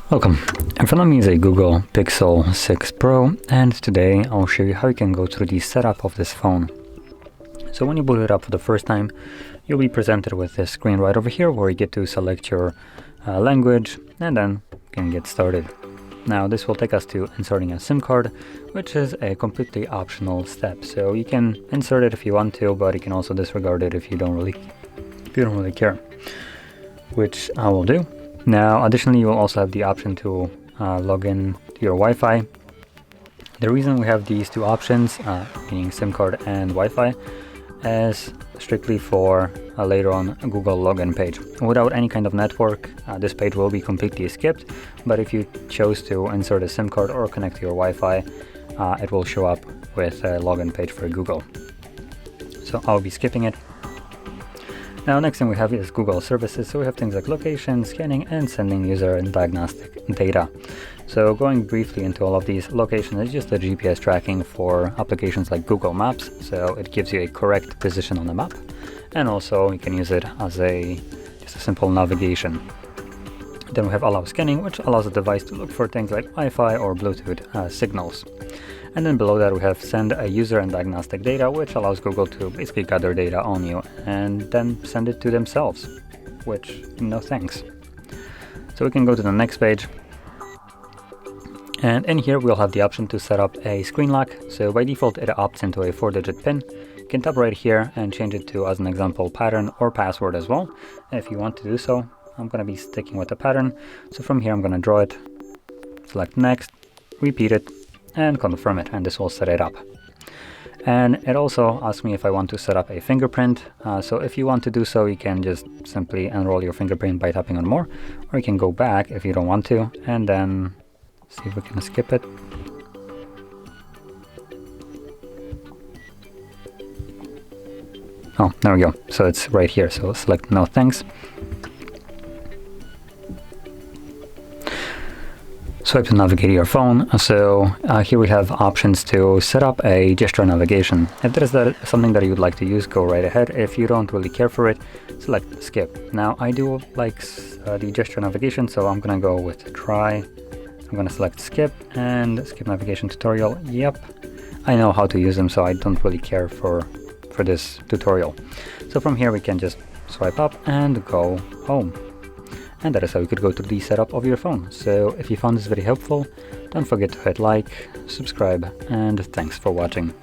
Welcome. In front of me is a Google Pixel 6 Pro, and today I'll show you how you can go through the setup of this phone. So when you boot it up for the first time, you'll be presented with this screen right over here where you get to select your language, and then you can get started. Now this will take us to inserting a SIM card, which is a completely optional step. So you can insert it if you want to, but you can also disregard it if you don't really care, which I will do. Now, additionally, you will also have the option to log in to your Wi-Fi. The reason we have these two options, meaning SIM card and Wi-Fi, is strictly for later on a Google login page. Without any kind of network, this page will be completely skipped, but if you chose to insert a SIM card or connect to your Wi-Fi, it will show up with a login page for Google. So I'll be skipping it. Now, next thing we have is Google services. So we have things like location, scanning, and sending user and diagnostic data. So going briefly into all of these, location is just the GPS tracking for applications like Google Maps. So it gives you a correct position on the map. And also you can use it as just a simple navigation. Then we have allow scanning, which allows the device to look for things like Wi-Fi or Bluetooth signals. And then below that we have send a user and diagnostic data, which allows Google to basically gather data on you and then send it to themselves, which no thanks. So we can go to the next page. And in here we'll have the option to set up a screen lock. So by default it opts into a 4-digit PIN. You can tap right here and change it to, as an example, pattern or password as well, if you want to do so. I'm going to be sticking with the pattern. So from here I'm going to draw it, select next, repeat it, and confirm it, and this will set it up. And it also asks me if I want to set up a fingerprint. So if you want to do so, you can just simply enroll your fingerprint by tapping on more, or you can go back if you don't want to, and then see if we can skip it. Oh, there we go. So it's right here. So select no thanks. Swipe to navigate your phone. So here we have options to set up a gesture navigation. If there is something that you'd like to use, go right ahead. If you don't really care for it, select skip. Now I do like the gesture navigation, so I'm gonna go with try. I'm gonna select skip and skip navigation tutorial. Yep, I know how to use them, so I don't really care for this tutorial. So from here we can just swipe up and go home. And that is how you could go through the setup of your phone. So if you found this very helpful, don't forget to hit like, subscribe, and thanks for watching.